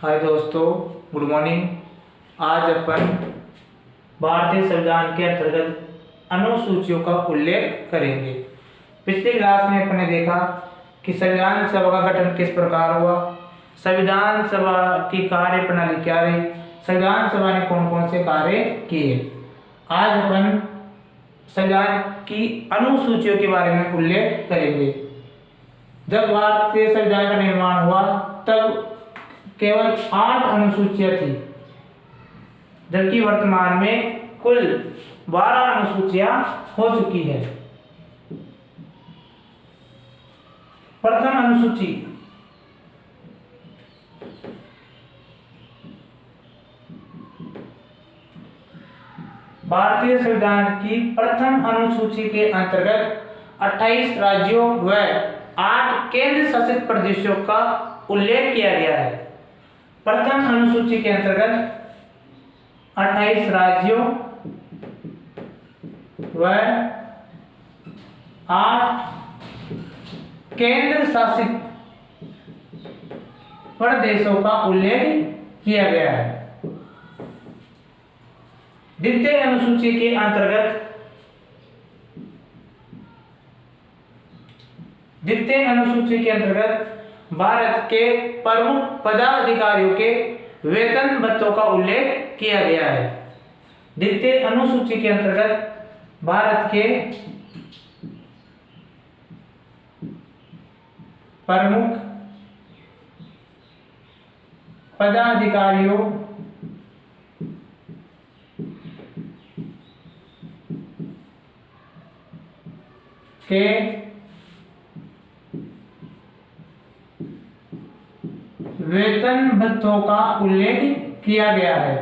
हाय दोस्तों, good morning. आज अपन भारतीय संविधान के अंतर्गत अनुसूचियों का उल्लेख करेंगे। पिछली क्लास में अपन ने देखा कि संविधान सभा का गठन किस प्रकार हुआ, संविधान सभा की कार्य प्रणाली क्या रही, संविधान सभा ने कौन कौन से कार्य किए। आज अपन संविधान की अनुसूचियों के बारे में उल्लेख करेंगे। जब भारतीय संविधान का निर्माण हुआ तब केवल 8 अनुसूचियां थी, जबकि वर्तमान में कुल 12 अनुसूचियां हो चुकी है। प्रथम अनुसूची भारतीय संविधान की प्रथम अनुसूची के अंतर्गत 28 राज्यों व 8 केंद्र शासित प्रदेशों का उल्लेख किया गया है। प्रथम अनुसूची के अंतर्गत 28 राज्यों व 8 केंद्र शासित प्रदेशों का उल्लेख किया गया है। द्वितीय अनुसूची के अंतर्गत भारत के प्रमुख पदाधिकारियों के वेतन भत्तों का उल्लेख किया गया है। द्वितीय अनुसूची के अंतर्गत भारत के प्रमुख पदाधिकारियों के वेतन भत्तों का उल्लेख किया गया है।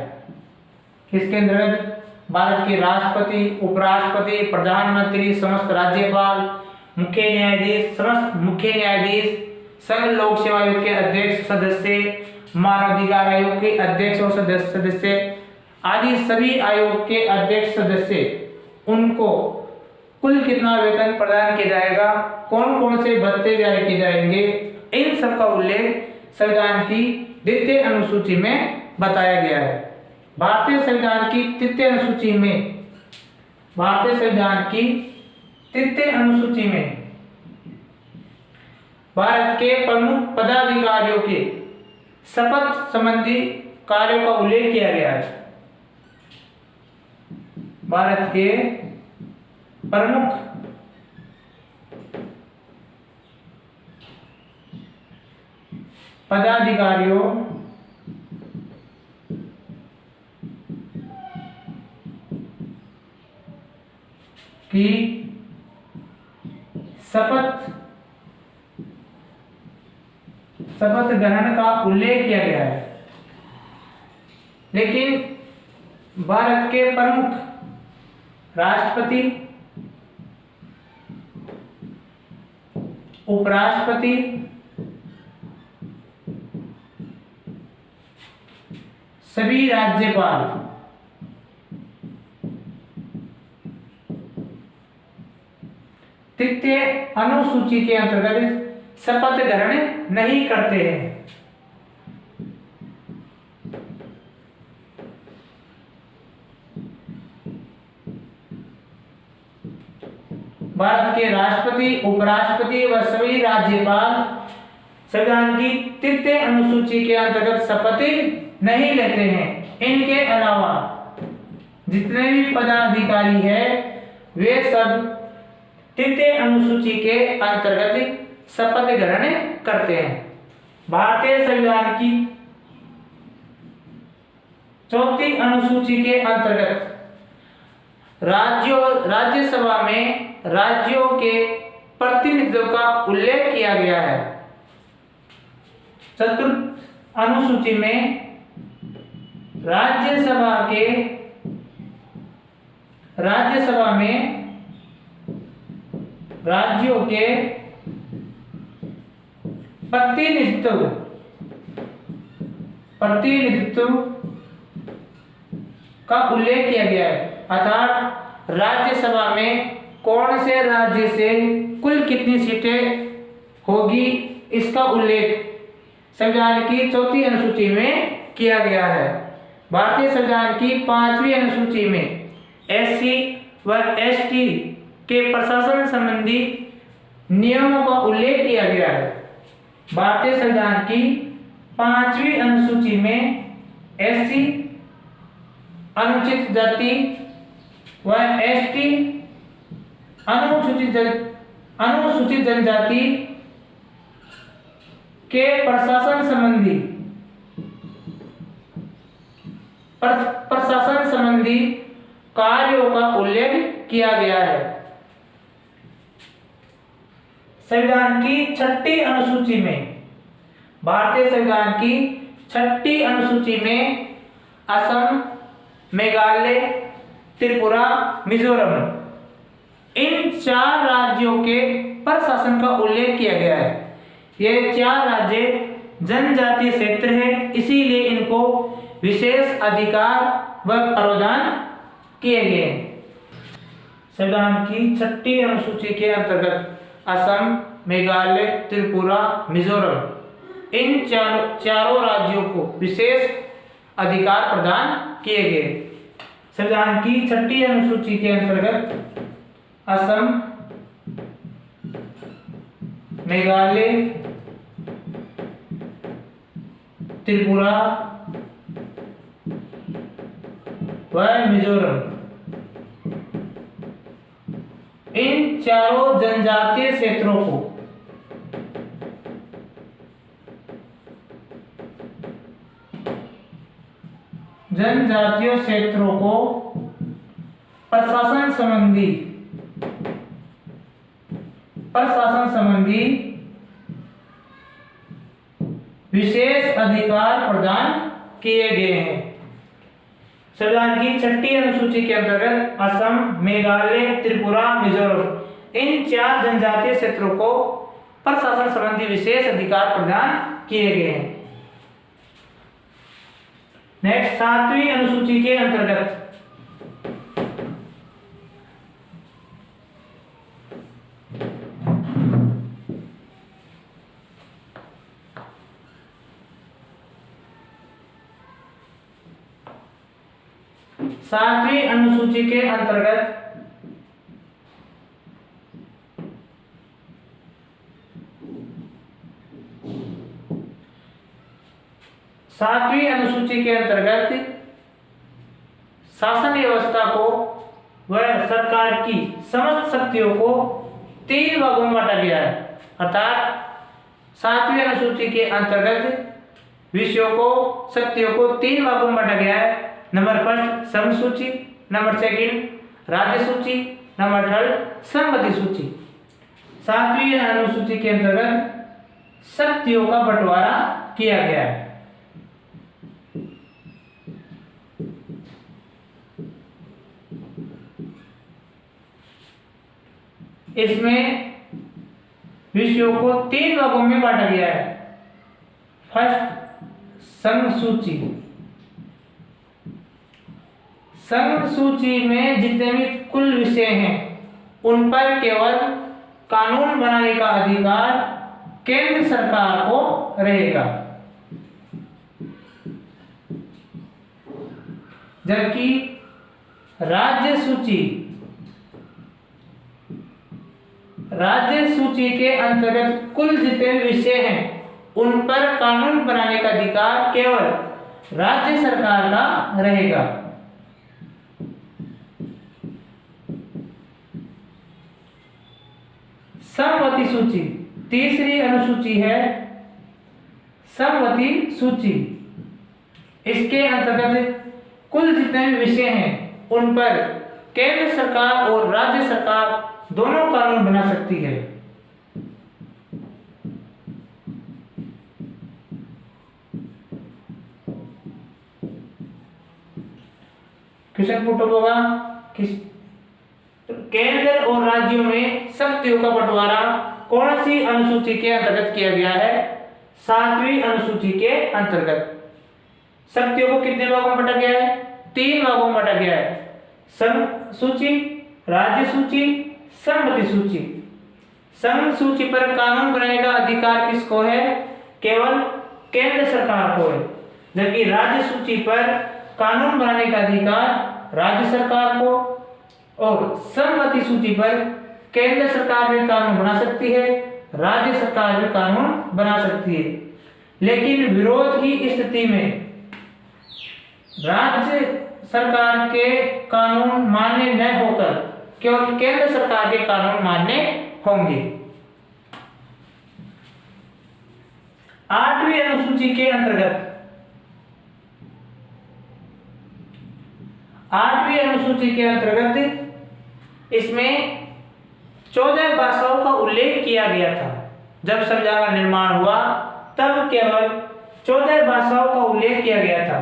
इसके अंतर्गत भारत के राष्ट्रपति, उपराष्ट्रपति, प्रधानमंत्री, समस्त राज्यपाल, मुख्य न्यायाधीश, समस्त मुख्य न्यायाधीश, संघ लोक सेवा आयोग के अध्यक्ष सदस्य, मानवाधिकार आयोग के अध्यक्ष और सदस्य आदि सभी आयोग के अध्यक्ष सदस्य, उनको कुल कितना वेतन प्रदान किया जाएगा, कौन कौन से भत्ते जारी किए जाएंगे, इन सब का उल्लेख संविधान की द्वितीय अनुसूची में बताया गया है। भारतीय संविधान की तृतीय अनुसूची में भारत के प्रमुख पदाधिकारियों के शपथ संबंधी कार्यों का उल्लेख किया गया है। भारत के प्रमुख पदाधिकारियों की शपथ ग्रहण का उल्लेख किया गया है। लेकिन भारत के प्रमुख राष्ट्रपति, उपराष्ट्रपति, सभी राज्यपाल तृतीय अनुसूची के अंतर्गत शपथ ग्रहण नहीं करते हैं। भारत के राष्ट्रपति, उपराष्ट्रपति व सभी राज्यपाल संविधान की तृतीय अनुसूची के अंतर्गत शपथ नहीं लेते हैं। इनके अलावा जितने भी पदाधिकारी हैं वे सब तृतीय अनुसूची के अंतर्गत शपथ ग्रहण करते हैं। भारतीय संविधान की चौथी अनुसूची के अंतर्गत राज्यसभा में राज्यों के प्रतिनिधित्व का उल्लेख किया गया है। चतुर्थ अनुसूची में राज्यसभा में राज्यों के प्रतिनिधित्व का उल्लेख किया गया है। अर्थात राज्यसभा में कौन से राज्य से कुल कितनी सीटें होगी, इसका उल्लेख संविधान की 4वीं अनुसूची में किया गया है। भारतीय संविधान की 5वीं अनुसूची में SC व ST के प्रशासन संबंधी नियमों का उल्लेख किया गया है। भारतीय संविधान की 5वीं अनुसूची में SC अनुसूचित जाति व ST अनुसूचित जनजाति के प्रशासन संबंधी कार्यों का उल्लेख किया गया है। संविधान की 6ठी अनुसूची में, भारतीय संविधान की 6ठी अनुसूची में असम, मेघालय, त्रिपुरा, मिजोरम इन 4 राज्यों के प्रशासन का उल्लेख किया गया है। ये 4 राज्य जनजातीय क्षेत्र है, इसीलिए इनको विशेष अधिकार व प्रावधान किए गए हैं। संविधान की 6ठी अनुसूची के अंतर्गत असम, मेघालय, त्रिपुरा, मिजोरम इन चारों राज्यों को विशेष अधिकार प्रदान किए गए। संविधान की 6ठी अनुसूची के अंतर्गत असम, मेघालय, त्रिपुरा व मिजोरम इन चारों जनजातीय क्षेत्रों को प्रशासन संबंधी विशेष अधिकार प्रदान किए गए हैं। संविधान की 6ठी अनुसूची के अंतर्गत असम, मेघालय, त्रिपुरा, मिजोरम इन 4 जनजातीय क्षेत्रों को प्रशासन संबंधी विशेष अधिकार प्रदान किए गए हैं। नेक्स्ट 7वीं अनुसूची के अंतर्गत सातवीं अनुसूची के अंतर्गत शासन व्यवस्था को व सरकार की समस्त शक्तियों को 3 भागों में बांटा गया है। अर्थात 7वीं अनुसूची के अंतर्गत विषयों को, शक्तियों को 3 भागों में बांटा गया है। नंबर 1 सम सूची, नंबर 2 राज्य सूची, नंबर 3 संबंधी सूची। 7वीं अनुसूची के अंतर्गत शक्तियों का बंटवारा किया गया है। इसमें विषयों को 3 भागों में बांटा गया है। फर्स्ट संघ सूची। संघ सूची में जितने भी कुल विषय हैं उन पर केवल कानून बनाने का अधिकार केंद्र सरकार को रहेगा, जबकि राज्य सूची के अंतर्गत कुल जितने विषय हैं उन पर कानून बनाने का अधिकार केवल राज्य सरकार का रहेगा। समवर्ती सूची, तीसरी अनुसूची है समवर्ती सूची। इसके अंतर्गत कुल जितने भी विषय हैं उन पर केंद्र सरकार और राज्य सरकार दोनों कानून बना सकती है। क्वेश्चन पुट होगा कि केंद्र और राज्यों में शक्तियों का बंटवारा कौन सी अनुसूची के अंतर्गत किया गया है? 7वीं अनुसूची के अंतर्गत। शक्तियों को कितने भागों में बांटा गया है? 3 भागों में बांटा गया है। संघ सूची, राज्य सूची, संबंधी सूची। संघ सूची पर कानून बनाने का अधिकार किसको है? केवल केंद्र सरकार को है, जबकि राज्य सूची पर कानून बनाने का अधिकार राज्य सरकार को, और समवर्ती सूची पर केंद्र सरकार भी कानून बना सकती है, राज्य सरकार भी कानून बना सकती है। लेकिन विरोध की स्थिति में राज्य सरकार के कानून मान्य न होकर केवल केंद्र सरकार के कानून मान्य होंगे। 8वीं अनुसूची के अंतर्गत 8वीं अनुसूची के अंतर्गत इसमें 14 भाषाओं का उल्लेख किया गया था। जब संविधान का निर्माण हुआ तब केवल 14 भाषाओं का उल्लेख किया गया था।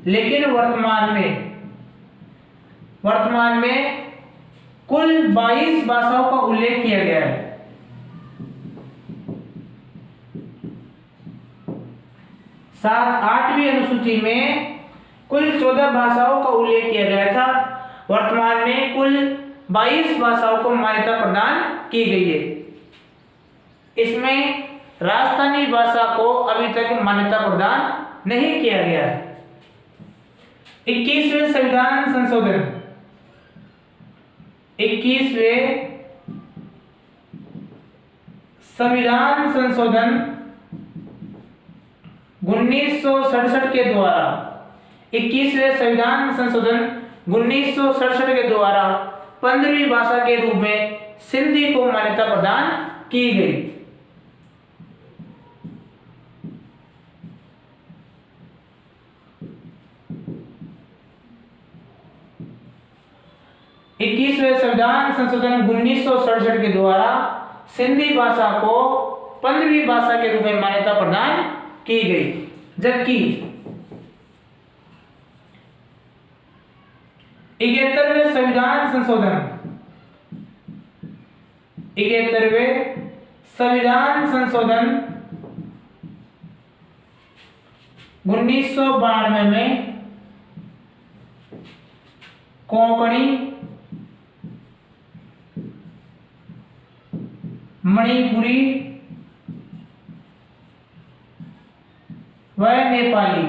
लेकिन वर्तमान में कुल 22 भाषाओं का उल्लेख किया गया है। 8वीं अनुसूची में कुल 14 भाषाओं का उल्लेख किया गया था। वर्तमान में कुल 22 भाषाओं को मान्यता प्रदान की गई है। इसमें राजस्थानी भाषा को अभी तक मान्यता प्रदान नहीं किया गया है। 21वें संविधान संशोधन 21वें संविधान संशोधन 1967 के द्वारा 21वें संविधान संशोधन 1967 के द्वारा 15वीं भाषा के रूप में सिंधी को मान्यता प्रदान की गई। इक्कीसवें संविधान संशोधन 1967 के द्वारा सिंधी भाषा को 15वीं भाषा के रूप में मान्यता प्रदान की गई, जबकि 71वें संविधान संशोधन 1992 में कोंकणी, मणिपुरी व नेपाली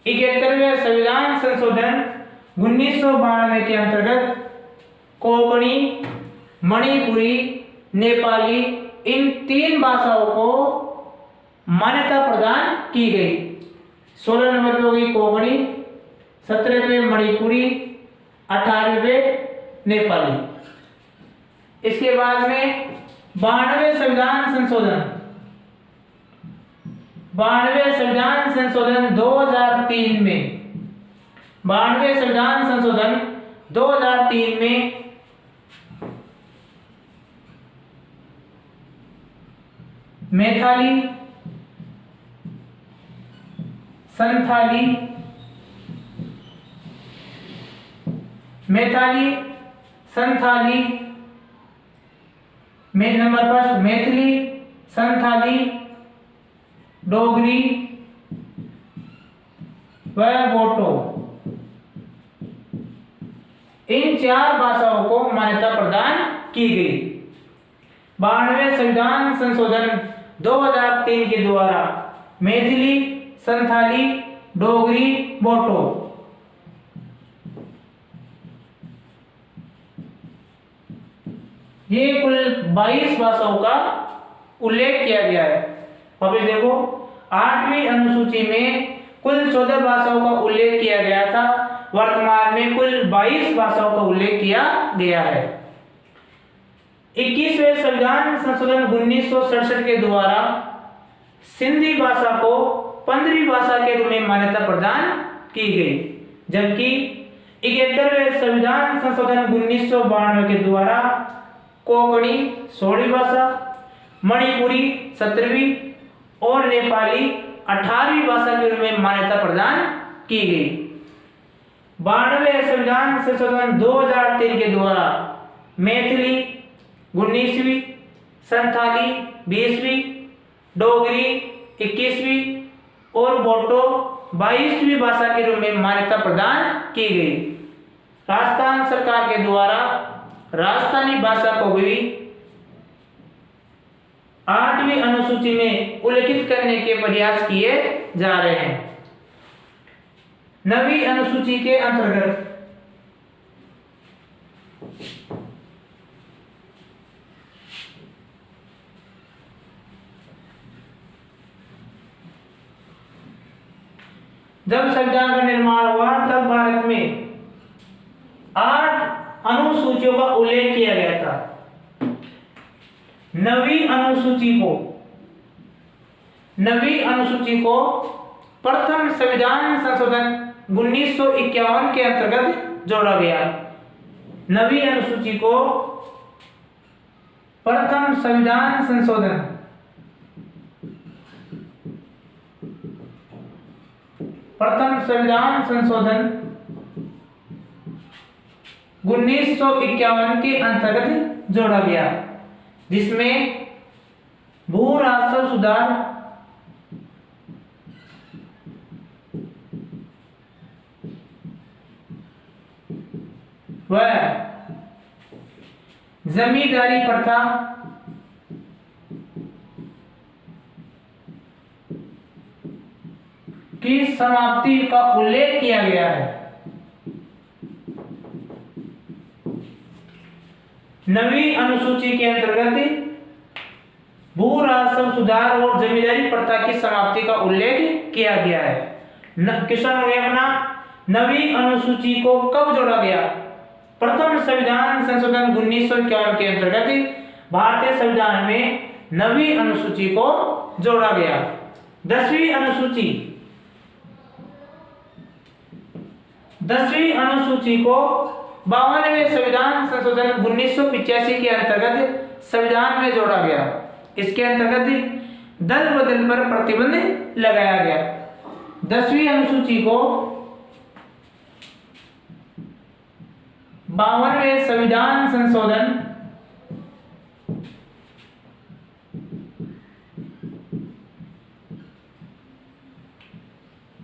71वें संविधान संशोधन 1992 के अंतर्गत कोंकणी, मणिपुरी, नेपाली इन 3 भाषाओं को मान्यता प्रदान की गई। 16 नंबर पे होगी कोंकणी, 17 पे मणिपुरी, 18 पे नेपाली। इसके बाद में 92वें संविधान संशोधन 2003 में 92वें संविधान संशोधन 2003 में मैथिली, संथाली, नंबर 5 मैथिली, संथाली, डोगरी व बोटो इन 4 भाषाओं को मान्यता प्रदान की गई। 92वें संविधान संशोधन 2003 के द्वारा मैथिली, संथाली, डोगरी, बोटो ये कुल 22 भाषाओं का उल्लेख किया गया है। वापस देखो, 8वीं अनुसूची में कुल 14 भाषाओं का उल्लेख किया गया था। वर्तमान में कुल 22 भाषाओं का उल्लेख किया गया है। 21वें संविधान संशोधन 1967 के द्वारा सिंधी भाषा को 15वीं भाषा के रूप में मान्यता प्रदान की गई, जबकि 71वें संविधान संशोधन 1992 के द्वारा कोंकणी 16वीं भाषा, मणिपुरी 17वीं और नेपाली 18वीं भाषा के रूप में मान्यता प्रदान की गई। 92वें संविधान संशोधन 2003 के द्वारा मैथिली 19वीं, संथाली 20वीं, डोगरी 21वीं और बोटो 22वीं भाषा के रूप में मान्यता प्रदान की गई। राजस्थान सरकार के द्वारा राजस्थानी भाषा को भी 8वीं अनुसूची में उल्लेखित करने के प्रयास किए जा रहे हैं। 9वीं अनुसूची के अंतर्गत जब संविधान का निर्माण हुआ तब भारत में 8 अनुसूचियों का उल्लेख किया गया था। 9वीं अनुसूची को प्रथम संविधान संशोधन 1951 के अंतर्गत जोड़ा गया। 9वीं अनुसूची को प्रथम संविधान संशोधन 1951 के अंतर्गत जोड़ा गया, जिसमें भू राजस्व सुधार, व जमींदारी प्रथा की समाप्ति का उल्लेख किया गया है। 9वीं अनुसूची के अंतर्गत भू राजस्व सुधार और जमींदारी प्रथा की समाप्ति का उल्लेख किया गया है। क्वेश्चन हो गया अपना, 9वीं अनुसूची को कब जोड़ा गया? प्रथम संविधान संशोधन 1951 के अंतर्गत भारतीय संविधान में 9वीं अनुसूची को जोड़ा गया। 10वीं अनुसूची को 52वें संविधान संशोधन 1985 के अंतर्गत संविधान में जोड़ा गया। इसके अंतर्गत दल बदल पर प्रतिबंध लगाया गया। 10वीं अनुसूची को 52वें संविधान संशोधन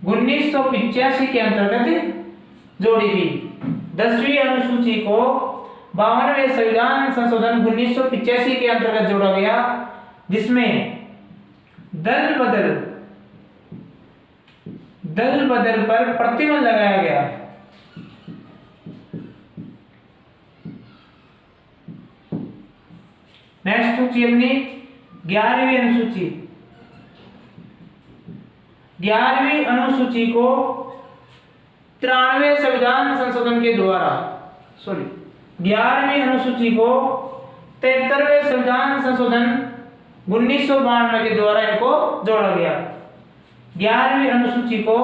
1985 के अंतर्गत जोड़ी गई। 10वीं अनुसूची को 52वें संविधान संशोधन 1985 के अंतर्गत जोड़ा गया, जिसमें दल बदल पर प्रतिबंध लगाया गया। नेक्स्ट सूची अपनी 11वीं अनुसूची। 11वीं अनुसूची को 93वें संविधान संशोधन के द्वारा 11वीं अनुसूची को 73वें संविधान संशोधन 1992 के द्वारा इनको जोड़ा गया। 11वीं अनुसूची को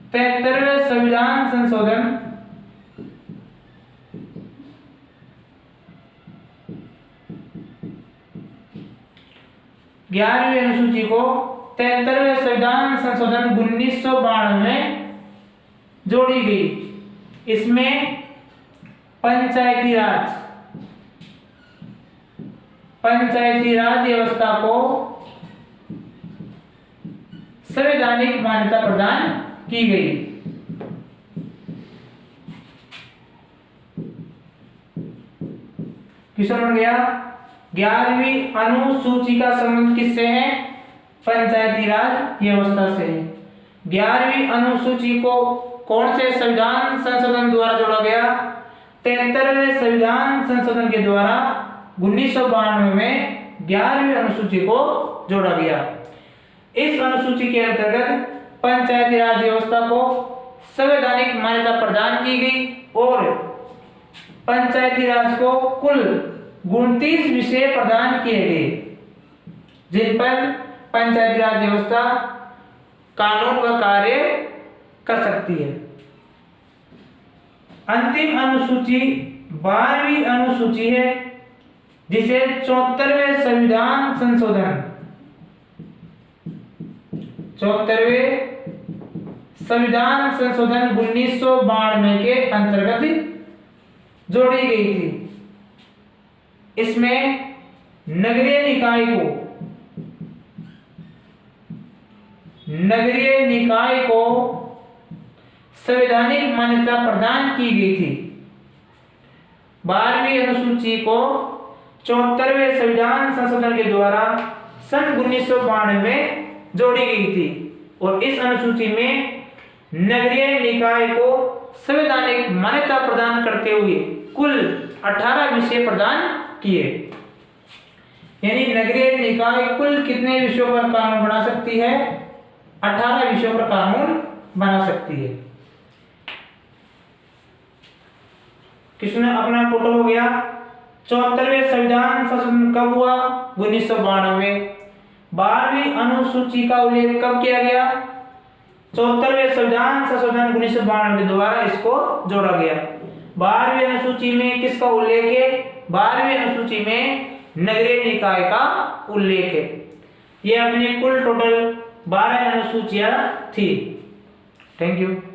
73वें संविधान संशोधन 11वीं अनुसूची को 73वें संविधान संशोधन 1992 में जोड़ी गई। इसमें पंचायती राज व्यवस्था को संवैधानिक मान्यता प्रदान की गई। क्वेश्चन बन गया, 11वीं अनुसूची का संबंध किससे है? पंचायती राज व्यवस्था से। 11वीं अनुसूची को कौन से संविधान संशोधन द्वारा जोड़ा गया? 73वें संविधान संशोधन के द्वारा 1992 में 11वीं अनुसूची को जोड़ा गया। इस अनुसूची के अंतर्गत पंचायती राज व्यवस्था को संवैधानिक मान्यता प्रदान की गई और पंचायती राज को कुल 29 विषय प्रदान किए गए, जिन पर पंचायती राज व्यवस्था कानून व कार्य कर सकती है। अंतिम अनुसूची 12वीं अनुसूची है, जिसे 74वें संविधान संशोधन 1992 के अंतर्गत जोड़ी गई थी। इसमें नगरीय निकाय को नगरीय निकाय को संवैधानिक मान्यता प्रदान की गई थी। 12वीं अनुसूची को 74वें संविधान संशोधन के द्वारा सन 1992 में जोड़ी गई थी और इस अनुसूची में नगरीय निकाय को संवैधानिक मान्यता प्रदान करते हुए कुल 18 विषय प्रदान किए। यानी नगरीय निकाय कुल कितने विषयों पर कानून बना सकती है? 18 विषयों पर कानून बना सकती है। किसने अपना टोटल हो गया 74वें संविधान संशोधन कब हुआ? 1992। 12वीं अनुसूची का उल्लेख कब किया गया? 74वें संविधान संशोधन 1992 के द्वारा इसको जोड़ा गया। 12वीं अनुसूची में किसका उल्लेख है? 12वीं अनुसूची में नगरीय निकाय का उल्लेख है। यह अपनी कुल टोटल 12 अनुसूचियां थी। Thank you.